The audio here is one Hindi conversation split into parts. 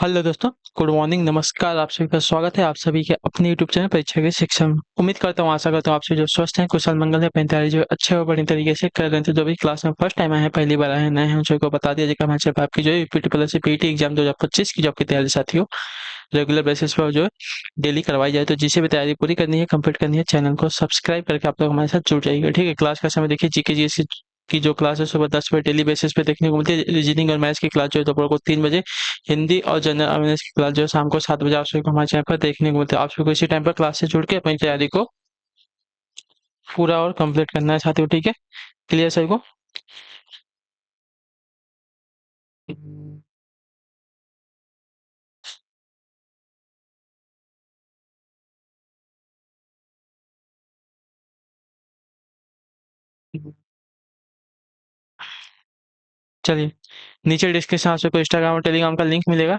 हेलो दोस्तों, गुड मॉर्निंग, नमस्कार। आप सभी का स्वागत है आप सभी के अपने यूट्यूब चैनल परीक्षा की शिक्षा में। उम्मीद करता हूँ, आशा करता हूँ आप सभी जो स्वस्थ हैं, कुशल मंगल है, अपनी तैयारी जो अच्छे और बढ़िया तरीके से कर रहे थे। जो भी क्लास में फर्स्ट टाइम आए हैं, पहली बार आए हैं, नए हैं, उन सभी को बता दिया जाएगा हमारे सिर्फ आपकी जो है यूपीटी प्लस पीटी एग्जाम 2025 की जो आपकी तैयारी साथी हो, रेगुलर बेसिस पर जो है डेली करवाई जाए। तो जिसे भी तैयारी पूरी करनी है, कंप्लीट करनी है, चैनल को सब्सक्राइब करके आप लोग हमारे साथ जुड़ जाइएगा। ठीक है, क्लास का समय देखिए, जीके जीएस की जो क्लास है सुबह 10 बजे डेली बेसिस पे देखने को मिलती है। रीजनिंग और मैथ्स की क्लास जो है दोपहर को 3 बजे, हिंदी और जनरल अवेयरनेस की क्लास जो है शाम को 7 बजे आप सभी को हमारे चैनल पर देखने को मिलता है। आप सभी को इसी टाइम पर क्लास से जुड़ के अपनी तैयारी को पूरा और कंप्लीट करना है साथियों। ठीक है, क्लियर सभी को? चलिए, नीचे डिस्क्रिप्शन आप सबको इंस्टाग्राम और टेलीग्राम का लिंक मिलेगा,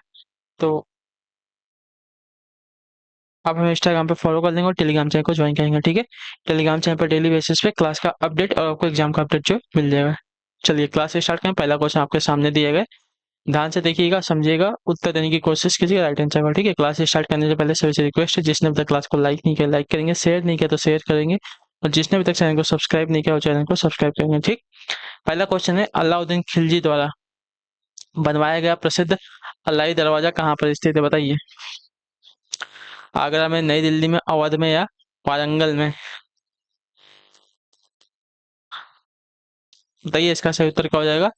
तो आप हमें इंस्टाग्राम पे फॉलो कर लेंगे और टेलीग्राम चैनल को ज्वाइन करेंगे। ठीक है, टेलीग्राम चैनल पर डेली बेसिस पे क्लास का अपडेट और आपको एग्जाम का अपडेट जो मिल जाएगा। चलिए क्लास स्टार्ट करें। पहला क्वेश्चन आपके सामने दिया गया है, ध्यान से देखिएगा, समझिएगा, उत्तर देने की कोशिश कीजिएगा राइट आंसर का। ठीक है, क्लास स्टार्ट करने से पहले सभी से रिक्वेस्ट है, जिसने अभी तक क्लास को लाइक नहीं किया लाइक करेंगे, शेयर नहीं किया तो शेयर करेंगे, और जिसने अभी तक चैनल को सब्सक्राइब नहीं किया वो चैनल को सब्सक्राइब करेंगे। ठीक, पहला क्वेश्चन है, अलाउद्दीन खिलजी द्वारा बनवाया गया प्रसिद्ध अलाई दरवाजा कहाँ पर स्थित है, बताइए। आगरा में, नई दिल्ली में, अवध में या वारंगल में? बताइए इसका सही उत्तर क्या हो जाएगा।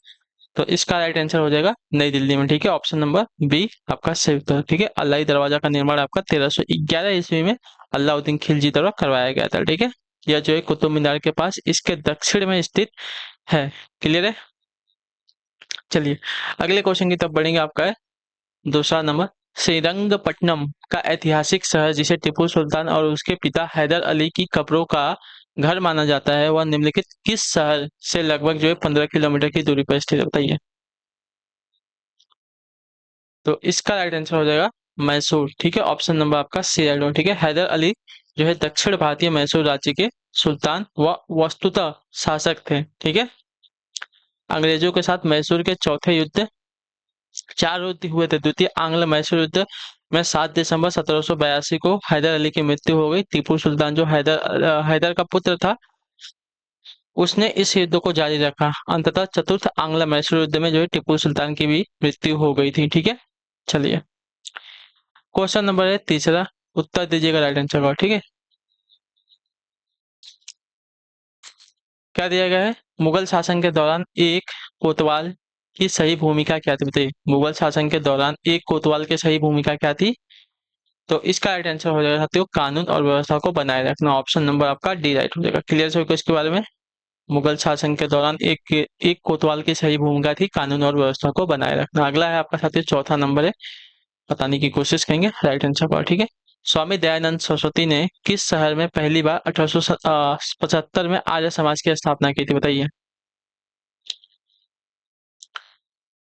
तो इसका राइट आंसर हो जाएगा नई दिल्ली में। ठीक है, ऑप्शन नंबर बी आपका सही उत्तर। ठीक है, अलाई दरवाजा का निर्माण आपका 1311 ईस्वी में अलाउद्दीन खिलजी द्वारा करवाया गया था। ठीक है, यह जो है कुतुब मीनार के पास इसके दक्षिण में स्थित है। क्लियर है? चलिए अगले क्वेश्चन की तरफ बढ़ेंगे। आपका है दूसरा नंबर, श्रीरंगपट्टनम का ऐतिहासिक शहर जिसे टीपू सुल्तान और उसके पिता हैदर अली की कब्रों का घर माना जाता है, वह निम्नलिखित किस शहर से लगभग जो है 15 किलोमीटर की दूरी पर स्थित है, बताइए। तो इसका राइट आंसर हो जाएगा मैसूर। ठीक है, ऑप्शन नंबर आपका सी राइट होगा। ठीक है, हैदर अली जो है दक्षिण भारतीय मैसूर राज्य के सुल्तान व वस्तुतः शासक थे। ठीक है, अंग्रेजों के साथ मैसूर के चौथे युद्ध, 4 युद्ध हुए थे। द्वितीय आंग्ल मैसूर युद्ध में 7 दिसंबर 1782 को हैदर अली की मृत्यु हो गई। टीपू सुल्तान जो हैदर का पुत्र था, उसने इस युद्ध को जारी रखा। अंततः चतुर्थ आंग्ल मैसूर युद्ध में जो है टीपू सुल्तान की भी मृत्यु हो गई थी। ठीक है, चलिए क्वेश्चन नंबर है तीसरा, उत्तर दीजिएगा राइट आंसर का। ठीक है, क्या दिया गया है, मुगल शासन के दौरान एक कोतवाल की सही भूमिका क्या थी, बताइए। मुगल शासन के दौरान एक कोतवाल की सही भूमिका क्या थी? तो इसका राइट आंसर हो जाएगा साथियों, कानून और व्यवस्था को बनाए रखना। ऑप्शन नंबर आपका डी राइट हो जाएगा। क्लियर सभी को इसके बारे में? मुगल शासन के दौरान एक कोतवाल की सही भूमिका थी कानून और व्यवस्था को बनाए रखना। अगला है आपका साथियों चौथा नंबर है, बताने की कोशिश करेंगे राइट आंसर का। ठीक है, स्वामी दयानंद सरस्वती ने किस शहर में पहली बार 1875 में आर्य समाज की स्थापना की थी, बताइए।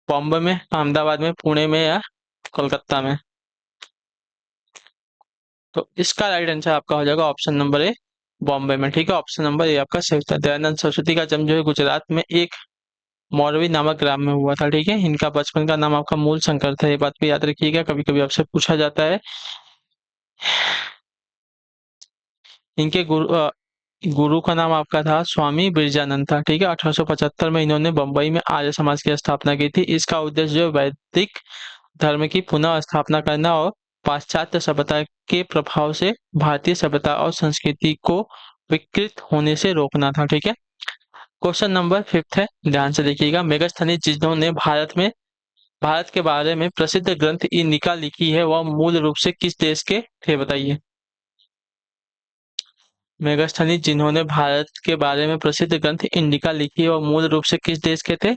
बॉम्बे में, अहमदाबाद में, पुणे में या कोलकाता में? तो इसका राइट आंसर आपका हो जाएगा ऑप्शन नंबर ए, बॉम्बे में। ठीक है, ऑप्शन नंबर ए आपका सही उत्तर। दयानंद सरस्वती का जन्म जो है गुजरात में एक मौरवी नामक ग्राम में हुआ था। ठीक है, इनका बचपन का नाम आपका मूल शंकर था, ये बात भी याद रखिएगा, कभी कभी आपसे पूछा जाता है। इनके गुरु का नाम आपका था स्वामी बिरजानंद था। ठीक है, 1875 में इन्होंने बम्बई में आर्य समाज की स्थापना की थी। इसका उद्देश्य जो है वैदिक धर्म की पुनः स्थापना करना और पाश्चात्य सभ्यता के प्रभाव से भारतीय सभ्यता और संस्कृति को विकृत होने से रोकना था। ठीक है, क्वेश्चन नंबर फिफ्थ है, ध्यान से देखिएगा। मेगास्थनीज जिन्होंने भारत के बारे में प्रसिद्ध ग्रंथ इंडिका लिखी है, वह मूल रूप से किस देश के थे, बताइए। मेगास्थनीज जिन्होंने भारत के बारे में प्रसिद्ध ग्रंथ इंडिका लिखी है, वह मूल रूप से किस देश के थे?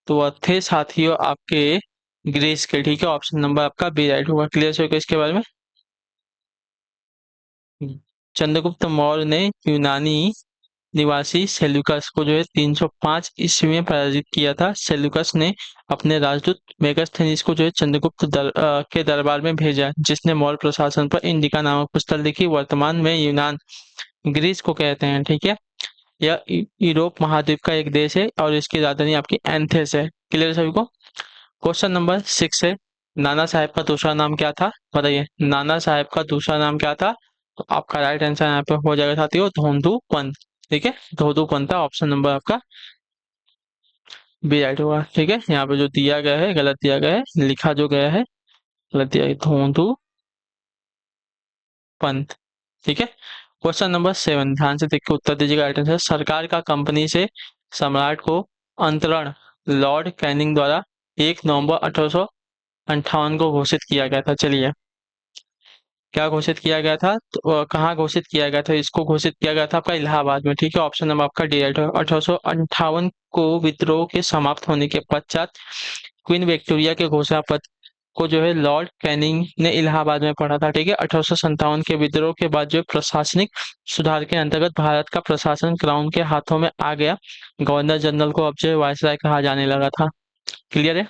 तो वह थे साथियों आपके ग्रीस के। ठीक है, ऑप्शन नंबर आपका बी राइट होगा। क्लियर हो गया इसके बारे में? चंद्रगुप्त मौर्य ने यूनानी निवासी सेल्यूकस को जो है 305 ईस्वी में पराजित किया था। सेल्यूकस ने अपने राजदूत मेगास्थनीज को जो है के दरबार में भेजा, जिसने मौर्य प्रशासन पर इंडिका नामक पुस्तक लिखी। वर्तमान में यूनान ग्रीस को कहते हैं। ठीक है, यह यूरोप महाद्वीप का एक देश है और इसकी राजधानी आपकी एथेंस है। क्लियर सभी को? क्वेश्चन नंबर 6 है, नाना साहेब का दूसरा नाम क्या था, बताइए। नाना साहेब का दूसरा नाम क्या था? तो आपका राइट आंसर यहाँ पे हो जाएगा साथियों, धोंदू पंत। ठीक है, धोंदू पंत था ऑप्शन नंबर आपका बी राइट होगा। ठीक है, यहाँ पे जो दिया गया है गलत दिया गया है, लिखा जो गया है गलत दिया है, धोंदू पंत। ठीक है, क्वेश्चन नंबर 7 ध्यान से देख के उत्तर दीजिएगा। राइट आंसर, सरकार का कंपनी से सम्राट को अंतरण लॉर्ड कैनिंग द्वारा 1 नवंबर 1858 को घोषित किया गया था। चलिए, क्या घोषित किया गया था? तो कहाँ घोषित किया गया था? इसको घोषित किया गया था आपका इलाहाबाद में। ठीक है, ऑप्शन नंबर आपका डी राइट होगा। 1858 को विद्रोह के समाप्त होने के पश्चात क्वीन विक्टोरिया के घोषणा पत्र को जो है लॉर्ड कैनिंग ने इलाहाबाद में पढ़ा था। ठीक है, 1857 के विद्रोह के बाद जो है प्रशासनिक सुधार के अंतर्गत भारत का प्रशासन क्राउन के हाथों में आ गया। गवर्नर जनरल को अब जो है वायसराय कहा जाने लगा था। क्लियर है?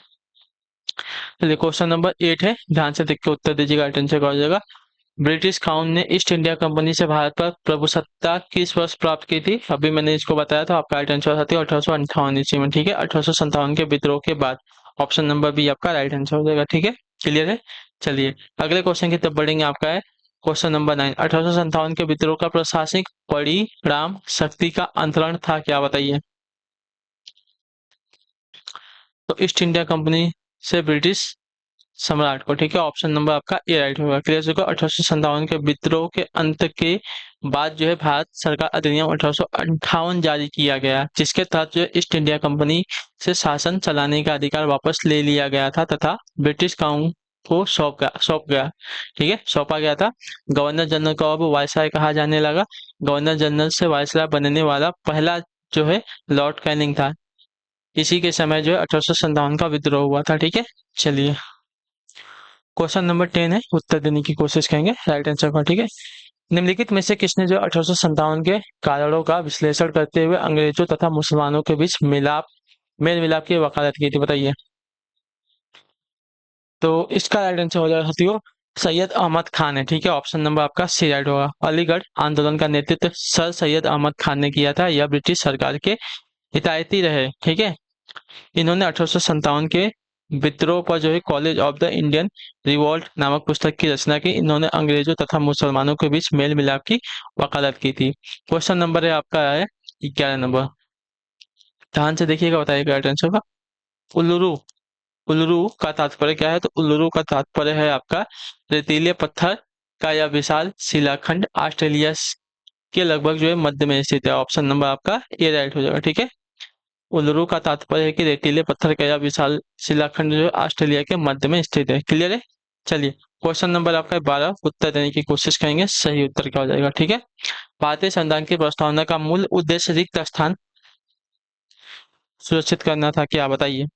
चलिए, क्वेश्चन नंबर 8 है, ध्यान से देख के उत्तर दीजिएगा। अटेंशन कर ब्रिटिश क्राउन ने ईस्ट इंडिया कंपनी से भारत पर प्रभुसत्ता किस वर्ष प्राप्त की थी? अभी मैंने इसको बताया था, आपका राइट आंसर आती है 1858 ईस्वी में। ठीक है, 1857 के विद्रोह के बाद। ऑप्शन नंबर बी आपका राइट आंसर हो जाएगा। ठीक है, क्लियर है? चलिए, अगले क्वेश्चन की तरफ बढ़ेंगे। आपका है क्वेश्चन नंबर 9, 1857 के विद्रोह का प्रशासनिक परिणाम शक्ति का अंतरण था, क्या बताइए? तो ईस्ट इंडिया कंपनी से ब्रिटिश सम्राट को। ठीक है, ऑप्शन नंबर आपका ए राइट होगा। क्लियर होगा। 1857 के विद्रोह के अंत के बाद जो है भारत सरकार अधिनियम 1858 जारी किया गया, जिसके तहत जो है ईस्ट इंडिया कंपनी से शासन चलाने का अधिकार वापस ले लिया गया था तथा ब्रिटिश काउंट को सौंप गया। ठीक है, सौंपा गया था। गवर्नर जनरल को अब वायसराय कहा जाने लगा। गवर्नर जनरल से वायसराय बनने वाला पहला जो है लॉर्ड कैनिंग था। इसी के समय जो है 1857 का विद्रोह हुआ था। ठीक है, चलिए, क्वेश्चन नंबर 10 है, उत्तर देने की कोशिश करेंगे राइट आंसर का। ठीक है, निम्नलिखित में से किसने जो 1857 के कारणों का विश्लेषण करते हुए अंग्रेजों तथा मुसलमानों के बीच मेल मिलाप की वकालत की थी, बताइए। तो इसका राइट आंसर हो जाएगा साथियों सैयद अहमद खान है। ठीक है, ऑप्शन नंबर आपका सी राइट होगा। अलीगढ़ आंदोलन का नेतृत्व सर सैयद अहमद खान ने किया था। यह ब्रिटिश सरकार के हितायती रहे। ठीक है, इन्होंने 1857 के विद्रोह पर जो है college of the Indian revolt नामक पुस्तक की रचना की। इन्होंने अंग्रेजों तथा मुसलमानों के बीच मेल मिलाप की वकालत की थी। क्वेश्चन नंबर है आपका है 11 नंबर, ध्यान से देखिएगा, बताइएगा राइट आंसर का। उल्लुरु उल्लुरु का तात्पर्य क्या है? तो उल्लुरु का तात्पर्य है आपका रेतीले पत्थर का यह विशाल शिलाखंड ऑस्ट्रेलिया के लगभग जो है मध्य में स्थित है। ऑप्शन नंबर आपका ए राइट हो जाएगा। ठीक है, उल्लुरु का तात्पर्य है कि रेतीले पत्थर का यह विशाल शिलाखंड जो है ऑस्ट्रेलिया के मध्य में स्थित है। क्लियर है? चलिए, क्वेश्चन नंबर आपका 12 उत्तर देने की कोशिश करेंगे, सही उत्तर क्या हो जाएगा। ठीक है, भारतीय संविधान की प्रस्तावना का मूल उद्देश्य रिक्त स्थान सुरक्षित करना था, क्या बताइए।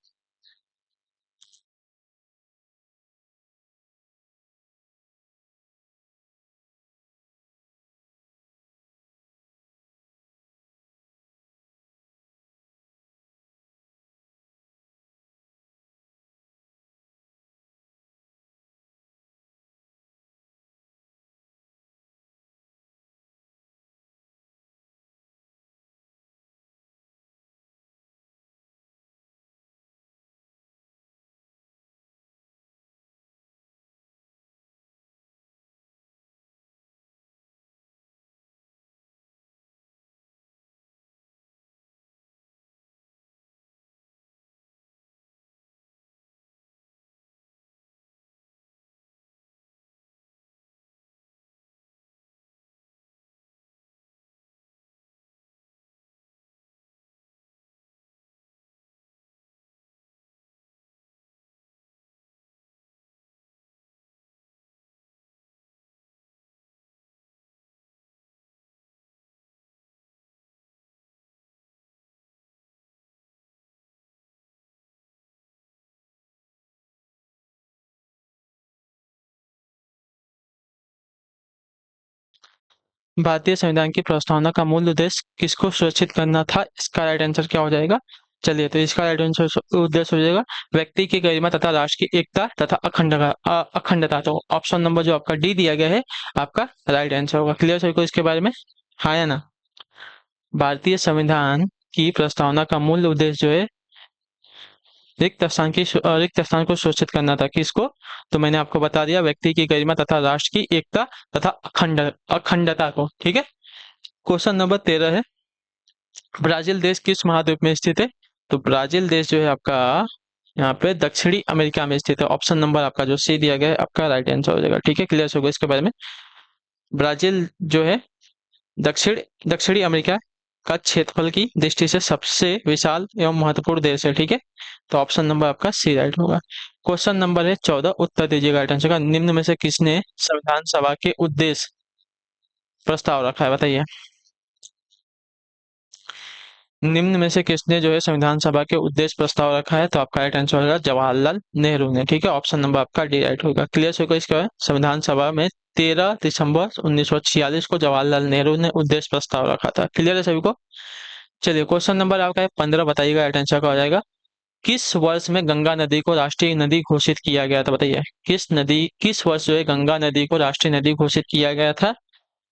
भारतीय संविधान की प्रस्तावना का मूल उद्देश्य किसको सुरक्षित करना था? इसका राइट आंसर क्या हो जाएगा? चलिए, तो इसका राइट आंसर उद्देश्य हो जाएगा व्यक्ति की गरिमा तथा राष्ट्र की एकता तथा अखंडता। तो ऑप्शन नंबर जो आपका डी दिया गया है आपका राइट आंसर होगा। क्लियर सभी को इसके बारे में? हाँ या ना? भारतीय संविधान की प्रस्तावना का मूल उद्देश्य जो है रिक्त स्थान को सुरक्षित करना था किसको? तो मैंने आपको बता दिया, व्यक्ति की गरिमा तथा राष्ट्र की एकता तथा अखंडता को। ठीक है। क्वेश्चन नंबर 13 है, ब्राजील देश किस महाद्वीप में स्थित है? तो ब्राजील देश जो है आपका यहाँ पे दक्षिणी अमेरिका में स्थित है। ऑप्शन नंबर आपका जो सी दिया गया है आपका राइट आंसर हो जाएगा। ठीक है, क्लियर होगा इसके बारे में। ब्राजील जो है दक्षिण दक्षिणी अमेरिका का क्षेत्रफल की दृष्टि से सबसे विशाल एवं महत्वपूर्ण देश है। ठीक है, तो ऑप्शन नंबर आपका सी राइट होगा। क्वेश्चन नंबर है 14, उत्तर दीजिएगा राइट आंसर का। निम्न में से किसने संविधान सभा के उद्देश्य प्रस्ताव रखा है, बताइए। निम्न में से किसने जो है संविधान सभा के उद्देश्य प्रस्ताव रखा है? तो आपका राइट आंसर होगा जवाहरलाल नेहरू ने। ठीक है, ऑप्शन नंबर आपका डी राइट होगा। क्लियर होगा इसका। संविधान सभा में 13 दिसंबर 1946 को जवाहरलाल नेहरू ने उद्देश्य प्रस्ताव रखा था। क्लियर है सभी को? चलिए, क्वेश्चन नंबर आपका है 15, बताइएगा राइट आंसर का हो जाएगा। किस वर्ष में गंगा नदी को राष्ट्रीय नदी घोषित किया गया था, बताइए। किस वर्ष जो है गंगा नदी को राष्ट्रीय नदी घोषित किया गया था?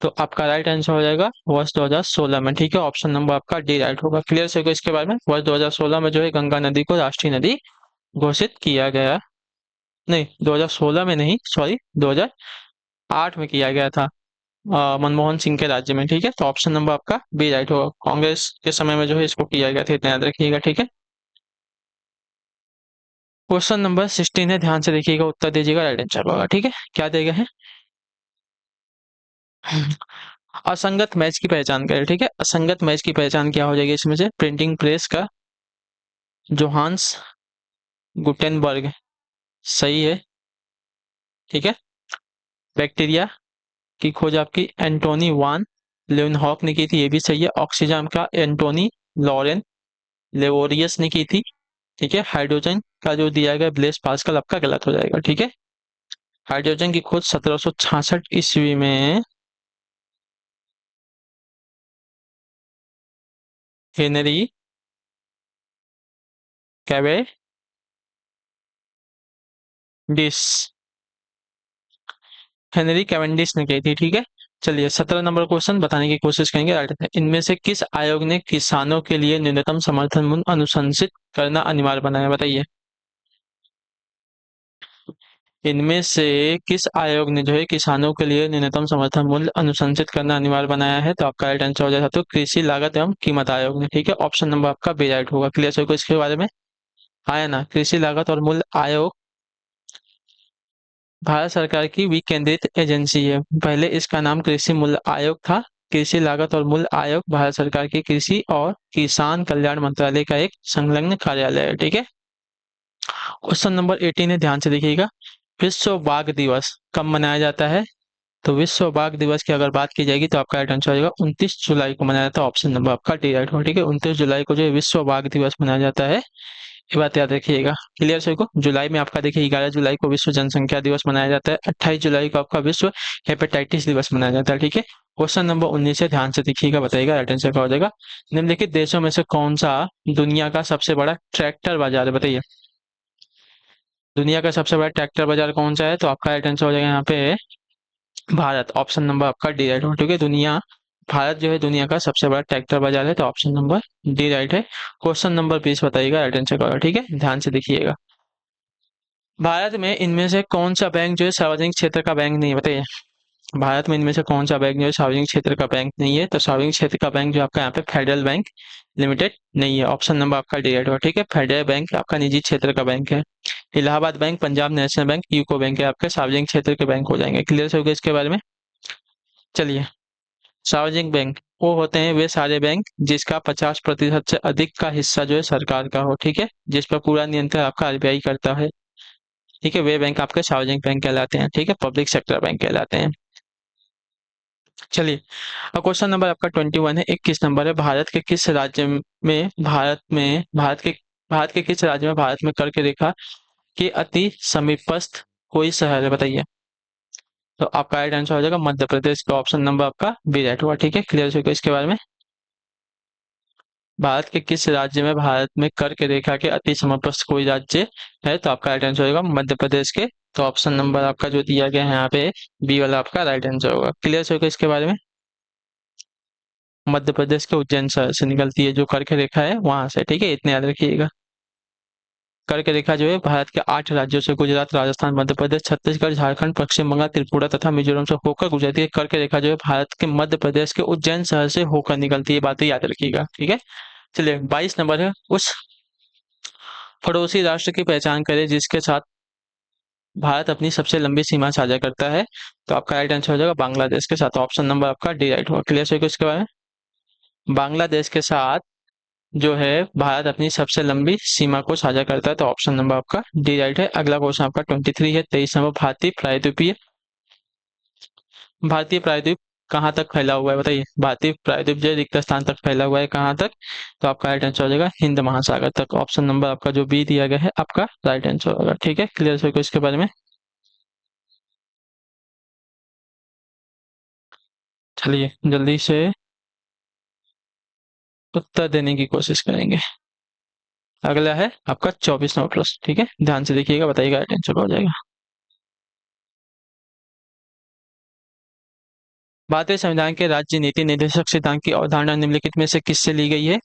तो आपका राइट आंसर हो जाएगा वर्ष 2016 में। ठीक है, ऑप्शन नंबर आपका डी राइट होगा। क्लियर से इसके बारे में, वर्ष 2016 में जो है गंगा नदी को राष्ट्रीय नदी घोषित किया गया। नहीं, 2016 में नहीं, सॉरी, 2008 में किया गया था, मनमोहन सिंह के राज्य में। ठीक है, तो ऑप्शन नंबर आपका बी राइट होगा। कांग्रेस के समय में जो है इसको किया गया था, इतना याद रखिएगा। ठीक है, क्वेश्चन नंबर 16 है, ध्यान से देखिएगा, उत्तर दीजिएगा, राइट आंसर होगा। ठीक है, क्या देगा है? असंगत मैच की पहचान करें। ठीक है, असंगत मैच की पहचान क्या हो जाएगी इसमें से? प्रिंटिंग प्रेस का जोहान्स गुटेनबर्ग सही है। ठीक है, बैक्टीरिया की खोज आपकी एंटोनी वान लेउनहॉक ने की थी, ये भी सही है। ऑक्सीजन का एंटोनी लॉरेन लेवोरियस ने की थी। ठीक है, हाइड्रोजन का जो दिया गया ब्लेस पास्कल आपका गलत हो जाएगा। ठीक है, हाइड्रोजन की खोज 1766 ईस्वी में हेनरी कैवेंडिश हेनरी कैवेंडिश ने की थी। ठीक है, चलिए 17 नंबर क्वेश्चन बताने की कोशिश करेंगे। राइट है, इनमें से किस आयोग ने किसानों के लिए न्यूनतम समर्थन मूल्य अनुशंसित करना अनिवार्य बनाया, बताइए। इनमें से किस आयोग ने जो है किसानों के लिए न्यूनतम समर्थन मूल्य अनुशंसित करना अनिवार्य बनाया है? तो आपका राइट आंसर हो जाएगा तो कृषि लागत एवं कीमत आयोग ने। ठीक है, ऑप्शन नंबर आपका बी राइट होगा। क्लियर होगा इसके बारे में, आया ना? कृषि लागत और मूल्य आयोग भारत सरकार की विकेंद्रित एजेंसी है। पहले इसका नाम कृषि मूल्य आयोग था। कृषि लागत और मूल्य आयोग भारत सरकार की कृषि और किसान कल्याण मंत्रालय का एक संलग्न कार्यालय है। ठीक है, क्वेश्चन नंबर 18 है, ध्यान से देखिएगा। विश्व बाघ दिवस कब मनाया जाता है? तो विश्व बाघ दिवस की अगर बात की जाएगी तो आपका राइट आंसर हो जाएगा 29 जुलाई को मनाया जाता है। ऑप्शन नंबर आपका डी राइट होगा। ठीक है, 29 जुलाई को जो है विश्व बाघ दिवस मनाया जाता है, ये बात याद रखिएगा। क्लियर सभी को? जुलाई में आपका देखिए 11 जुलाई को विश्व जनसंख्या दिवस मनाया जाता है, 28 जुलाई को आपका विश्व हेपेटाइटिस दिवस मनाया जाता है। ठीक है, क्वेश्चन नंबर 19 है, ध्यान से देखिएगा, बताइएगा राइट आंसर क्या हो जाएगा। निम्नलिखित देशों में से कौन सा दुनिया का सबसे बड़ा ट्रैक्टर बाजार है, बताइए। दुनिया का सबसे बड़ा ट्रैक्टर बाजार कौन सा है? तो आपका राइट आंसर हो जाएगा यहाँ पे भारत। ऑप्शन नंबर आपका डी राइट होगा। ठीक है, भारत जो है दुनिया का सबसे बड़ा ट्रैक्टर बाजार है, तो ऑप्शन नंबर डी राइट है। क्वेश्चन नंबर 20 बताइएगा राइट आंसर क्या होगा। ठीक है, ध्यान से देखिएगा। भारत में इनमें से कौन सा बैंक जो है सार्वजनिक क्षेत्र का बैंक नहीं है, बताइए। भारत में इनमें से कौन सा बैंक जो है सार्वजनिक क्षेत्र का बैंक नहीं है? तो सार्वजनिक क्षेत्र का बैंक जो आपका यहाँ पे फेडरल बैंक लिमिटेड नहीं है। ऑप्शन नंबर आपका डी राइट होगा। ठीक है, फेडरल बैंक आपका निजी क्षेत्र का बैंक है। Allahabad bank, Punjab national bank, UCO bank है आपके सार्वजनिक क्षेत्र के बैंक हो जाएंगे। क्लियर हो गया इसके बारे में? चलिए, सार्वजनिक बैंक वो होते हैं वे सारे बैंक जिसका 50% से अधिक का हिस्सा जो है सरकार का हो। ठीक है, जिस पर पूरा नियंत्रण आपका आरबीआई करता है। ठीक है, वे बैंक आपके सार्वजनिक बैंक कहलाते हैं। ठीक है, पब्लिक सेक्टर बैंक कहलाते हैं। चलिए, अब क्वेश्चन नंबर आपका 21 है, 21 नंबर है। भारत के किस राज्य में भारत में कर्क रेखा के अति समीपस्थ कोई शहर है, बताइए। तो आपका राइट आंसर हो जाएगा मध्य प्रदेश का। ऑप्शन नंबर आपका बी राइट हुआ। ठीक है, क्लियर हो इसके बारे में। भारत के किस राज्य में भारत में कर्क रेखा के अति समीपस्थ कोई राज्य है? तो आपका राइट आंसर होगा मध्य प्रदेश के। तो ऑप्शन नंबर आपका जो दिया गया है यहाँ पे बी वाला आपका राइट आंसर होगा। क्लियर होगा इसके बारे में। मध्य प्रदेश के उज्जैन शहर से निकलती है जो कर्क रेखा है, वहां से। ठीक है, इतने याद रखिएगा। करके रेखा जो है भारत के 8 राज्यों से गुजरात, राजस्थान, मध्य प्रदेश, छत्तीसगढ़, झारखंड, पश्चिम बंगाल, त्रिपुरा तथा मिजोरम से होकर गुजरती है। करके रेखा जो है भारत के मध्य प्रदेश के उज्जैन शहर से होकर निकलती है। बातें याद रखिएगा, ठीक है। चलिए 22 नंबर है, उस पड़ोसी राष्ट्र की पहचान करें जिसके साथ भारत अपनी सबसे लंबी सीमा साझा करता है। तो आपका राइट आंसर हो जाएगा बांग्लादेश के साथ। ऑप्शन नंबर आपका डी राइट होगा। क्लियर है इसके बारे में? बांग्लादेश के साथ जो है भारत अपनी सबसे लंबी सीमा को साझा करता है। तो ऑप्शन नंबर आपका डी राइट है। अगला क्वेश्चन आपका 23 है। 23 नंबर, भारतीय प्रायद्वीपीय भारतीय प्रायद्वीप कहाँ तक फैला हुआ है? बताइए, भारतीय प्रायद्वीप जो है रिक्त स्थान तक फैला हुआ है, कहाँ तक? तो आपका राइट आंसर हो जाएगा हिंद महासागर तक। ऑप्शन नंबर आपका जो बी दिया गया है आपका राइट आंसर होगा, ठीक है। क्लियर है इसके बारे में? चलिए जल्दी से उत्तर देने की कोशिश करेंगे। अगला है आपका 24 नंबर प्रश्न, ठीक है। ध्यान से देखिएगा, बताइएगा राइट आंसर हो जाएगा। भारतीय संविधान के राज्य नीति निर्देशक सिद्धांत की अवधारणा निम्नलिखित में से किससे ली गई है?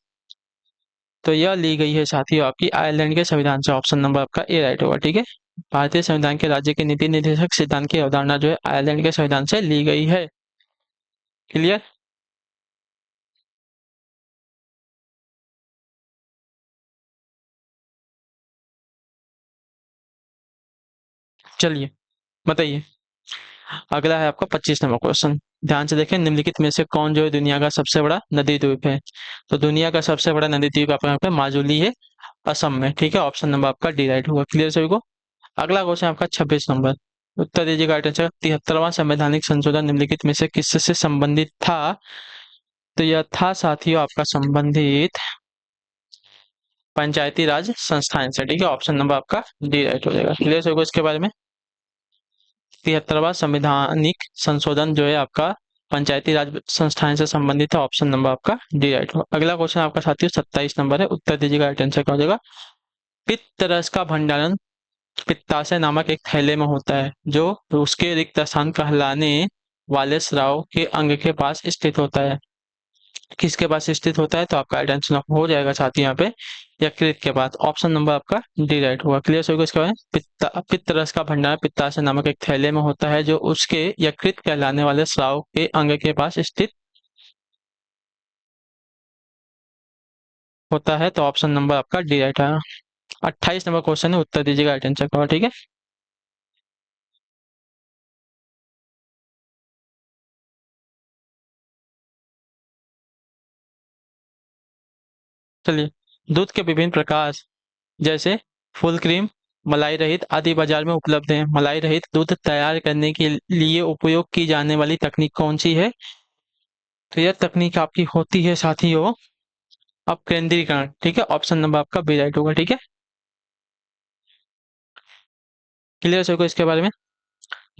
तो यह ली गई है साथियों आपकी आयरलैंड के संविधान से। ऑप्शन नंबर आपका ए राइट होगा, ठीक है। भारतीय संविधान के राज्य के नीति निर्देशक सिद्धांत की अवधारणा जो है आयरलैंड के संविधान से ली गई है। क्लियर? चलिए बताइए। अगला है आपका 25 नंबर क्वेश्चन। ध्यान से देखें, निम्नलिखित में से कौन जो है दुनिया का सबसे बड़ा नदी द्वीप है? तो दुनिया का सबसे बड़ा नदी द्वीप आपका यहाँ पे माजुली है, असम में, ठीक है। ऑप्शन नंबर आपका डी राइट होगा। क्लियर सभी को? अगला क्वेश्चन आपका 26 नंबर। उत्तर दीजिएगा राइट आंसर। 73वां संवैधानिक संशोधन निम्नलिखित में से किससे संबंधित था? तो यह था साथियों आपका संबंधित पंचायती राज संस्थाएं से, ठीक है। ऑप्शन नंबर आपका डी राइट हो जाएगा। क्लियर सभी को इसके बारे में? 73वां संवैधानिक संशोधन जो है आपका पंचायती राज संस्थाएं से संबंधित है। ऑप्शन नंबर आपका डी राइट होगा। अगला क्वेश्चन आपका साथियों 27 नंबर है। उत्तर दीजिएगा राइट आंसर क्या हो जाएगा? पित्त रस का भंडारण पित्ताशय नामक एक थैले में होता है जो उसके रिक्त स्थान कहलाने वाले स्राव के अंग के पास स्थित होता है। किसके पास स्थित होता है? तो आपका राइट आंसर हो जाएगा साथी यहाँ पे यकृत के पास। ऑप्शन नंबर आपका डी राइट होगा। क्लियर सभी को इसके बारे में? पित्त रस का भंडार पित्ताशय नामक एक थैले में होता है जो उसके यकृत कहलाने वाले स्राव के अंग के पास स्थित होता है। तो ऑप्शन नंबर आपका डी राइट है। 28 नंबर क्वेश्चन है। उत्तर दीजिएगा राइट आंसर का, ठीक है। चलिए, दूध के विभिन्न प्रकार जैसे फुल क्रीम, मलाई रहित आदि बाजार में उपलब्ध हैं। मलाई रहित दूध तैयार करने के लिए उपयोग की जाने वाली तकनीक कौन सी है? तो यह तकनीक आपकी होती है साथियों अपकेंद्रीकरण, ठीक है। ऑप्शन नंबर आपका बी राइट होगा, ठीक है। क्लियर सबको इसके बारे में?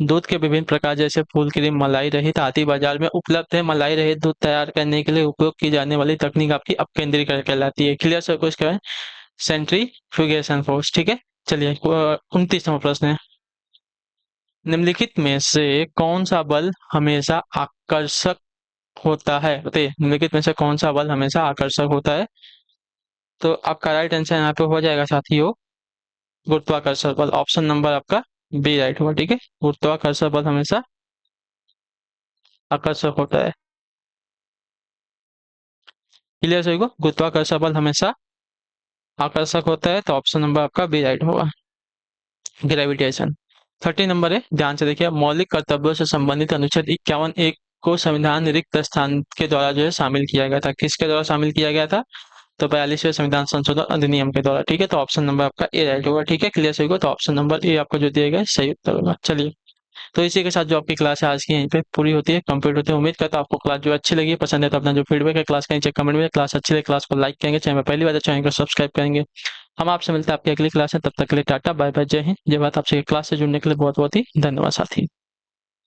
दूध के विभिन्न प्रकार जैसे फुल क्रीम, मलाई रहित आदि बाजार में उपलब्ध है। मलाई रहित दूध तैयार करने के लिए उपयोग की जाने वाली तकनीक आपकी अपकेंद्रीकरण कहलाती है। क्लियर सबको इसके बारे में? सेंट्रीफ्यूगेशन फोर्स, ठीक है। चलिए 29वां प्रश्न है। निम्नलिखित में से कौन सा बल हमेशा आकर्षक होता है? बताइए, निम्नलिखित में से कौन सा बल हमेशा आकर्षक होता है? तो आपका राइट आंसर यहाँ पे हो जाएगा साथियों गुरुत्वाकर्षण बल। ऑप्शन नंबर आपका बी राइट होगा, ठीक है। गुरुत्वाकर्षण बल हमेशा आकर्षक होता है। क्लियर सभी को? गुरुत्वाकर्षण बल हमेशा आकर्षक होता है। तो ऑप्शन नंबर आपका बी राइट होगा, ग्रेविटेशन। 30 नंबर है। ध्यान से देखिए, मौलिक कर्तव्यों से संबंधित अनुच्छेद 51(1) को संविधान रिक्त स्थान के द्वारा जो है शामिल किया गया था। किसके द्वारा शामिल किया गया था? तो 42वें संविधान संशोधन अधिनियम के द्वारा, ठीक है। तो ऑप्शन नंबर आपका ए राइट होगा, ठीक है। क्लियर सही को? तो ऑप्शन नंबर ए आपको जो दिया गया है सही उत्तर होगा। चलिए, तो इसी के साथ जो आपकी क्लास है आज की यहीं पे पूरी होती है, कंप्लीट होती है। उम्मीद करता हूं आपको क्लास जो अच्छी लगी, पसंद है तो अपना जो फीडबैक है क्लास का नीचे कमेंट में, क्लास अच्छी लगे क्लास को लाइक करेंगे, चैनल में पहली बार चैनल को सब्सक्राइब करेंगे। हम आपसे मिलते हैं आपकी अगली क्लास में, तब तक के लिए टाटा बाय बाय, जय हिंद जय भारत। आपसे क्लास से जुड़ने के लिए बहुत बहुत ही धन्यवाद साथी।